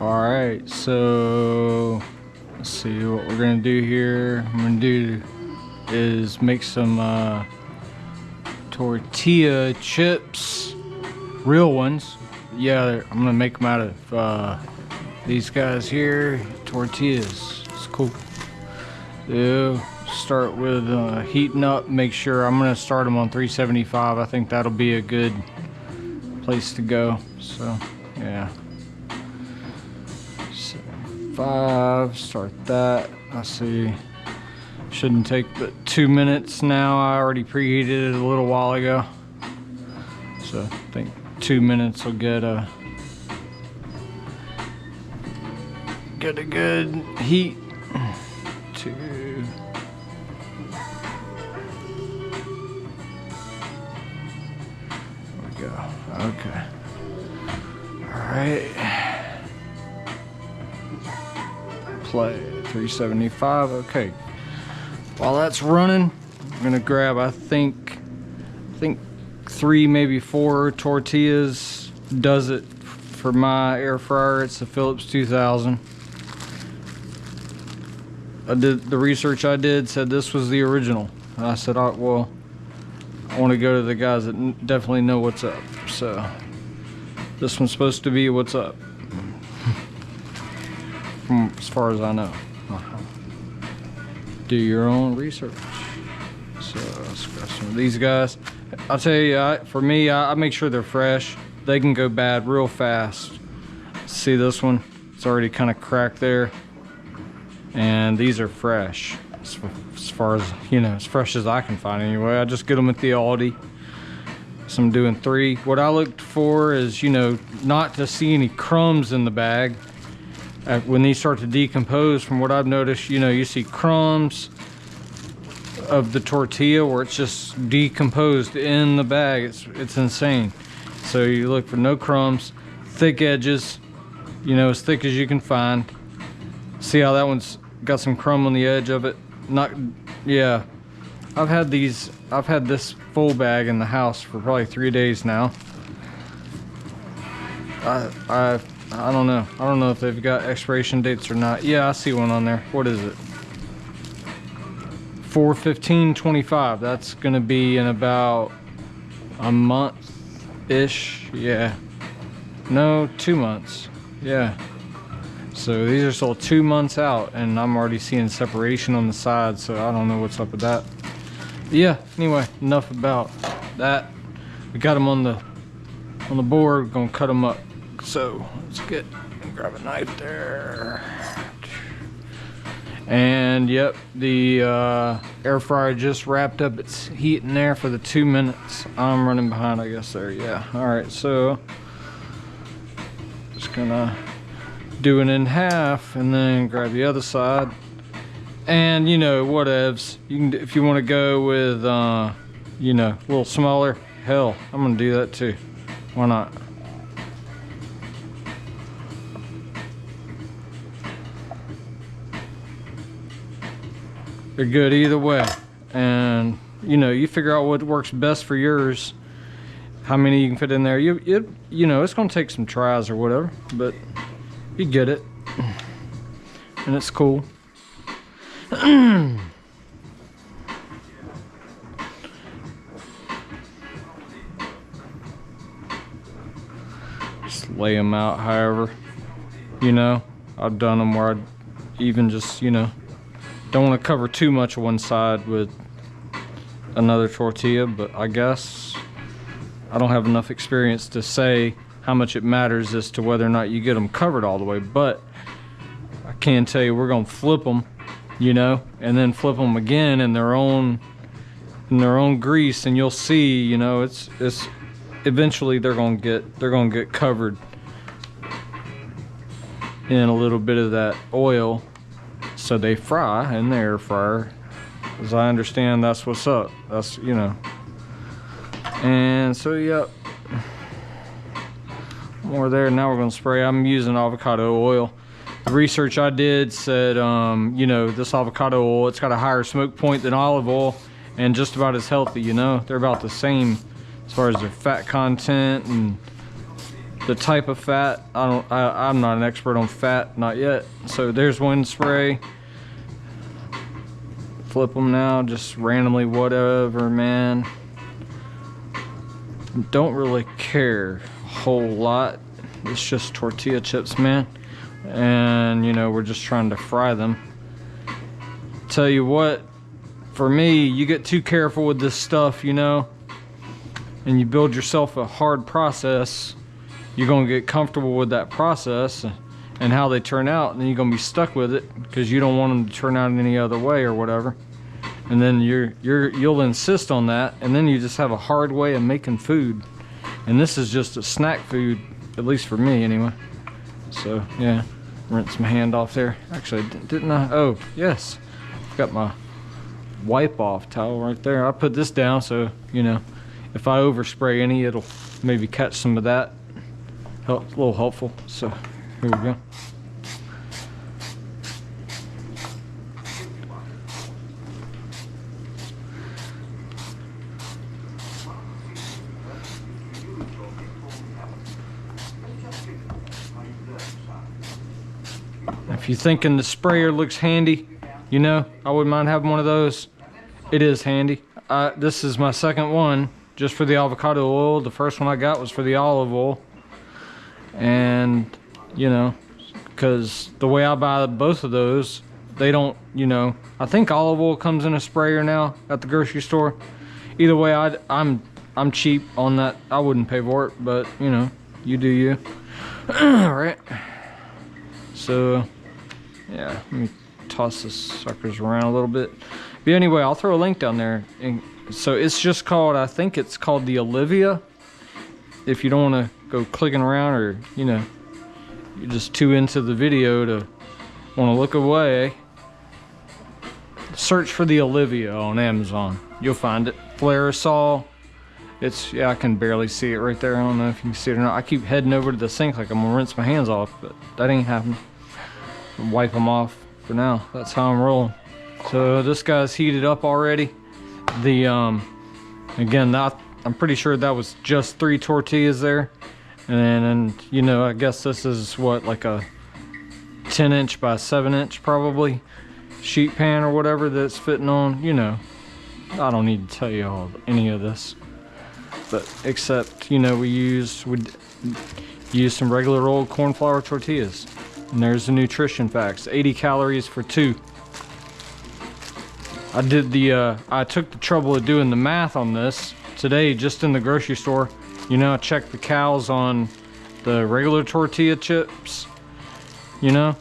All right, so let's see what we're gonna do here. I'm gonna do is make some tortilla chips, real ones. Yeah, I'm gonna make them out of these guys here, tortillas. It's cool. So start with heating up. Make sure I'm gonna start them on 375. I think that'll be a good place to go. So yeah, 5. Start that. I see. Shouldn't take but 2 minutes now. I already preheated it a little while ago, so I think 2 minutes will get a good heat. 2. There we go. Okay. All right. Play 375. Okay. While that's running, I'm gonna grab I think 3, maybe 4 tortillas. Does it for my air fryer. It's a Philips 2000. I did the research I did, said this was the original. And I said, oh, well, I want to go to the guys that definitely know what's up. So this one's supposed to be what's up, from as far as I know. Do your own research. So let's grab some of these guys. I'll tell you, for me, I make sure they're fresh. They can go bad real fast. See this one? It's already kind of cracked there. And these are fresh, as far as, you know, as fresh as I can find anyway. I just get them at the Aldi. So I'm doing 3. What I looked for is, you know, not to see any crumbs in the bag. When these start to decompose, from what I've noticed, you know, you see crumbs of the tortilla where it's just decomposed in the bag. It's insane. So you look for no crumbs, thick edges, you know, as thick as you can find. See how that one's got some crumb on the edge of it? Not, yeah. I've had this full bag in the house for probably 3 days now. I don't know. I don't know if they've got expiration dates or not. Yeah, I see one on there. What is it? 4/15/25. That's gonna be in about a month-ish. Yeah. No, 2 months. Yeah. So these are still 2 months out, and I'm already seeing separation on the side, so I don't know what's up with that. But yeah, anyway, enough about that. We got them on the board. We're gonna cut them up. So let's grab a knife there. And yep, the air fryer just wrapped up its heat in there for the 2 minutes. I'm running behind, I guess, there. Yeah. All right, so just gonna do it in half and then grab the other side. And you know, whatevs. You can, if you want to go with you know, a little smaller, hell, I'm gonna do that too. Why not? They're good either way, and you know, you figure out what works best for yours, how many you can fit in there. You know, it's gonna take some tries or whatever, but you get it, and it's cool. Just lay them out however, you know. I've done them where I even just, you know, don't want to cover too much of one side with another tortilla, but I guess I don't have enough experience to say how much it matters as to whether or not you get them covered all the way. But I can tell you, we're gonna flip them, you know, and then flip them again in their own grease, and you'll see, you know, it's eventually they're gonna get covered in a little bit of that oil. So they fry in the air fryer. As I understand, that's what's up. That's, you know. And so, yep. More there. Now we're gonna spray. I'm using avocado oil. The research I did said, you know, this avocado oil, it's got a higher smoke point than olive oil, and just about as healthy, you know. They're about the same as far as their fat content and the type of fat. I'm not an expert on fat, not yet. So there's one spray. Flip them now, just randomly, whatever, man. Don't really care a whole lot. It's just tortilla chips, man. And you know, we're just trying to fry them. Tell you what, for me, you get too careful with this stuff, you know, and you build yourself a hard process, you're gonna get comfortable with that process and how they turn out, and then you're gonna be stuck with it because you don't want them to turn out any other way or whatever. And then you'll insist on that, and then you just have a hard way of making food. And this is just a snack food, at least for me anyway. So yeah, rinse my hand off there. Actually, didn't I? Oh yes, got my wipe off towel right there. I put this down so, you know, if I overspray any, it'll maybe catch some of that. A little helpful. So here we go. If you're thinking the sprayer looks handy, you know, I wouldn't mind having one of those. It is handy. This is my second one, just for the avocado oil. The first one I got was for the olive oil. And, you know, because the way I buy both of those, they don't, you know, I think olive oil comes in a sprayer now at the grocery store. Either way, I'm cheap on that. I wouldn't pay for it, but, you know, you do you. All right. So, yeah, let me toss this suckers around a little bit. But anyway, I'll throw a link down there. And so it's just called, I think it's called the Olivia. If you don't want to go clicking around, or, you know, you're just too into the video to want to look away, search for the Olivia on Amazon. You'll find it. Flairosol. It's, yeah, I can barely see it right there. I don't know if you can see it or not. I keep heading over to the sink like I'm gonna rinse my hands off, but that ain't happening. Wipe them off for now. That's how I'm rolling. So this guy's heated up already. The again, I'm pretty sure that was just 3 tortillas there, and you know, I guess this is what, like a 10-inch by 7-inch probably sheet pan or whatever that's fitting on. You know, I don't need to tell you any of this, but except, you know, we use some regular old corn flour tortillas. And there's the nutrition facts. 80 calories for 2. I took the trouble of doing the math on this today just in the grocery store. You know, I checked the calories on the regular tortilla chips, you know.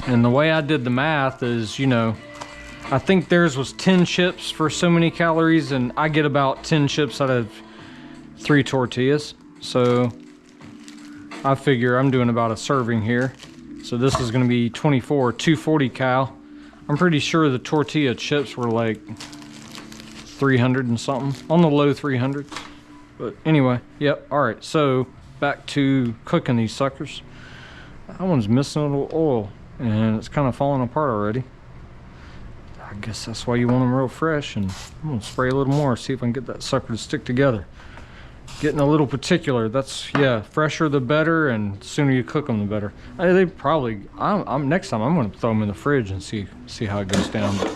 And the way I did the math is, you know, I think theirs was 10 chips for so many calories, and I get about 10 chips out of 3 tortillas. So I figure I'm doing about a serving here. So this is gonna be 24, 240 cal. I'm pretty sure the tortilla chips were like 300 and something, on the low 300s. But anyway, yep, all right, so back to cooking these suckers. That one's missing a little oil, and it's kind of falling apart already. I guess that's why you want them real fresh, and I'm gonna spray a little more, see if I can get that sucker to stick together. Getting a little particular. That's, yeah, fresher the better, and the sooner you cook them the better. They probably, next time I'm gonna throw them in the fridge and see how it goes down. But,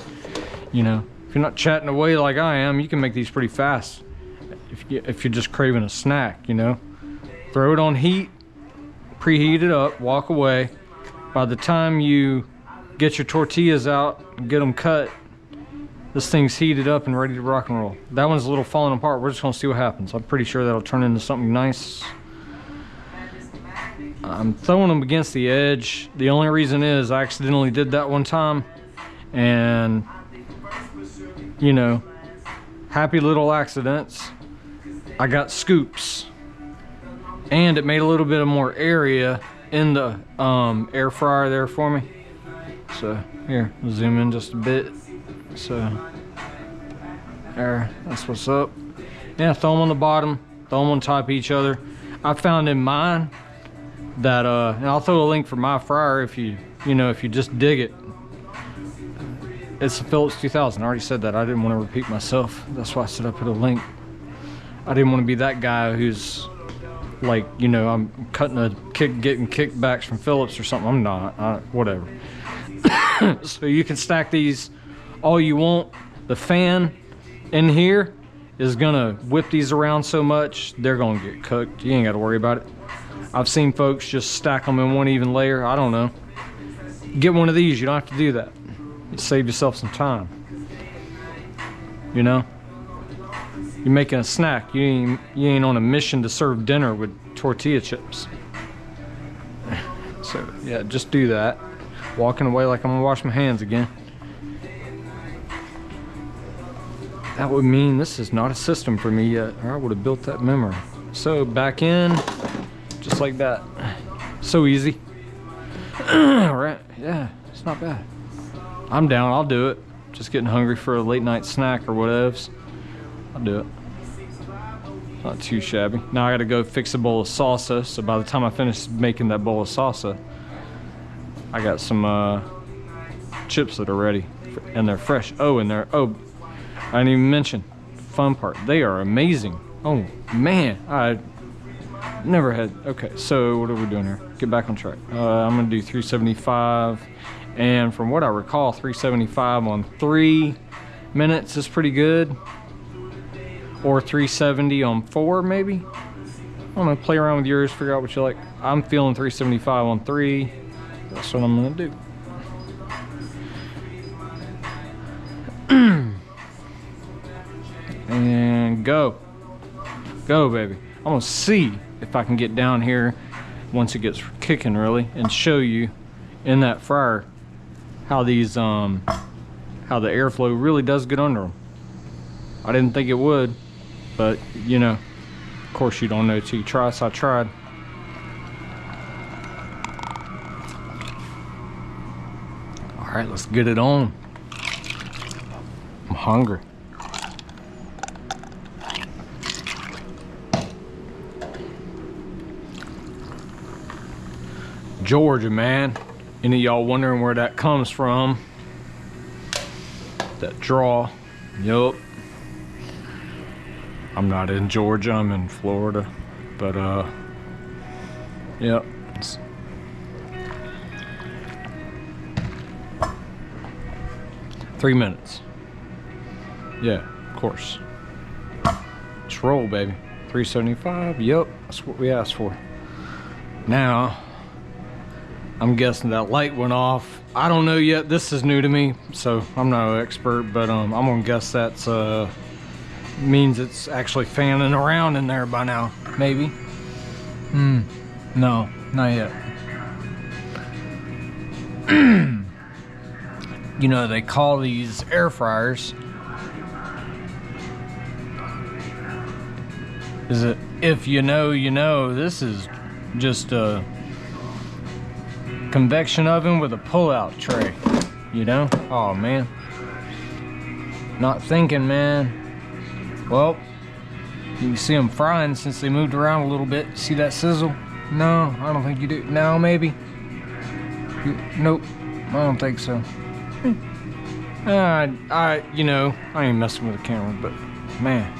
you know, if you're not chatting away like I am, you can make these pretty fast. If you're just craving a snack, you know, throw it on heat, preheat it up, walk away. By the time you get your tortillas out and get them cut, this thing's heated up and ready to rock and roll. That one's a little falling apart. We're just gonna see what happens. I'm pretty sure that'll turn into something nice. I'm throwing them against the edge. The only reason is I accidentally did that one time, and, you know, happy little accidents. I got scoops, and it made a little bit of more area in the air fryer there for me. So here, I'll zoom in just a bit. So there, that's what's up. Yeah, throw them on the bottom, throw them on top of each other. I found in mine that and I'll throw a link for my fryer if you just dig it. It's a Philips 2000. I already said that. I didn't want to repeat myself. That's why I said I put a link. I didn't want to be that guy who's like, you know, I'm getting kickbacks from Phillips or something. I'm not. Whatever. So you can stack these all you want. The fan in here is gonna whip these around so much they're gonna get cooked. You ain't got to worry about it. I've seen folks just stack them in one even layer. I don't know. Get one of these. You don't have to do that. You save yourself some time. You know, you're making a snack. You ain't on a mission to serve dinner with tortilla chips. So yeah, just do that. Walking away like I'm gonna wash my hands again. That would mean this is not a system for me yet, or I would have built that memory. So back in, just like that. So easy. Right? Yeah, it's not bad. I'm down, I'll do it. Just getting hungry for a late night snack or whatevs. I'll do it. Not too shabby. Now I gotta go fix a bowl of salsa, so by the time I finish making that bowl of salsa, I got some chips that are ready, and they're fresh. Oh, and they're, oh, I didn't even mention, fun part, they are amazing. Oh man, I never had, okay, so what are we doing here? Get back on track. I'm gonna do 375, and from what I recall, 375 on 3 minutes is pretty good. Or 370 on 4 maybe? I don't know, play around with yours, figure out what you like. I'm feeling 375 on 3. That's what I'm gonna do. And go. Go, baby. I'm gonna see if I can get down here once it gets kicking really and show you in that fryer how these how the airflow really does get under them. I didn't think it would, but you know, of course you don't know till you try, so I tried. All right, let's get it on. I'm hungry. Georgia, man. Any of y'all wondering where that comes from? That draw. Yup. I'm not in Georgia, I'm in Florida. But yep. 3 minutes. Yeah, of course. Just roll, baby. 375, yep, that's what we asked for. Now, I'm guessing that light went off. I don't know yet, this is new to me, so I'm not an expert, but I'm gonna guess that's means it's actually fanning around in there by now, maybe. No, not yet. You know, they call these air fryers, is it if you know, you know? This is just a convection oven with a pull-out tray, you know? Oh man, not thinking, man. Well, you can see them frying since they moved around a little bit. See that sizzle? No, I don't think you do. No, maybe. Nope, I don't think so. You know, I ain't messing with the camera, but man,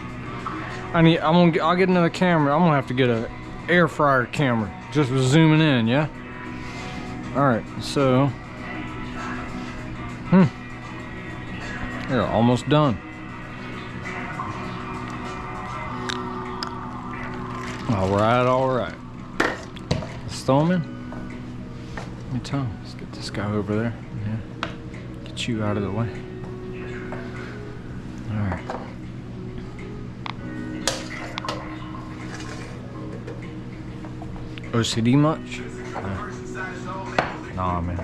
I'll get another camera. I'm gonna have to get a air fryer camera, just with zooming in, yeah. All right, so, they're almost done. All right. Let's throw them in. Let me tell him. Let's get this guy over there. Yeah. Get you out of the way. All right. OCD much? Nah, man.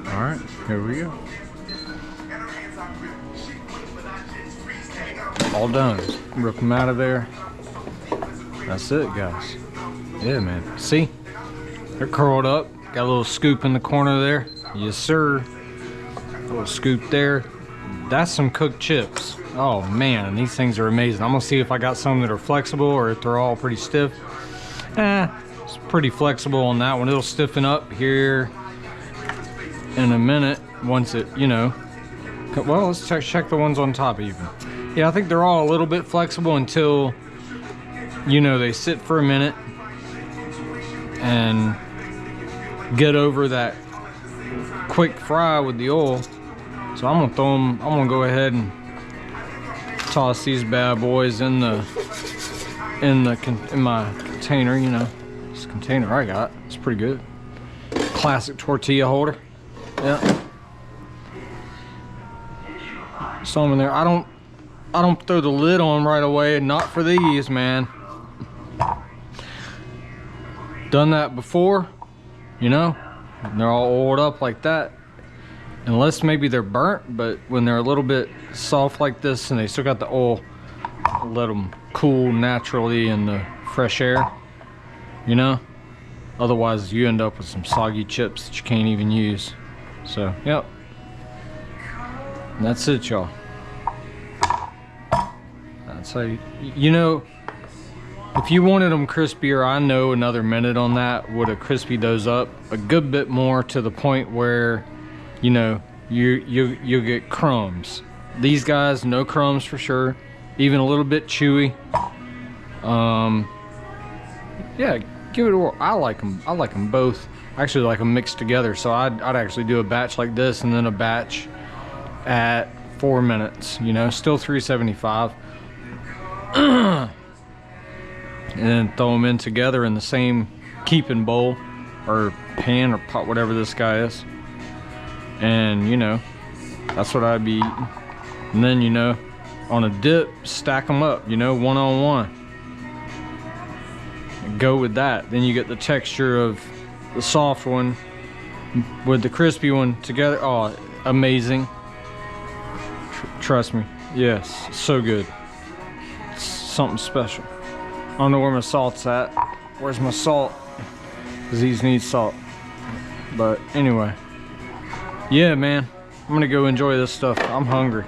All right, here we go. All done. Rip them out of there. That's it, guys. Yeah, man. See? They're curled up. Got a little scoop in the corner there. Yes, sir. A little scoop there. That's some cooked chips. Oh man, these things are amazing. I'm gonna see if I got some that are flexible or if they're all pretty stiff. It's pretty flexible on that one. It'll stiffen up here in a minute once it, you know. Well, let's check the ones on top even. Yeah, I think they're all a little bit flexible until, you know, they sit for a minute and get over that quick fry with the oil. So I'm gonna throw them, I'm gonna go ahead and toss these bad boys in my container, you know. This container I got, it's pretty good. Classic tortilla holder. Yeah. Some in there. I don't throw the lid on right away, not for these, man. Done that before, you know. They're all oiled up like that. Unless maybe they're burnt, but when they're a little bit soft like this and they still got the oil, I'll let them cool naturally in the fresh air, you know. Otherwise you end up with some soggy chips that you can't even use. So, yep. And that's it, y'all. That's how you know, if you wanted them crispier, I know another minute on that would have crispied those up a good bit more to the point where, you know, you get crumbs. These guys, no crumbs for sure, even a little bit chewy. Yeah, give it a whirl. I like them both. I actually like them mixed together, so I'd actually do a batch like this and then a batch at 4 minutes, you know, still 375. And then throw them in together in the same keeping bowl or pan or pot, whatever this guy is. And, you know, that's what I'd be eating. And then, you know, on a dip, stack them up, you know, one on one. And go with that. Then you get the texture of the soft one with the crispy one together. Oh, amazing. Trust me. Yes, so good. It's something special. I don't know where my salt's at. Where's my salt? Because these need salt. But anyway. Yeah, man. I'm gonna go enjoy this stuff. I'm hungry.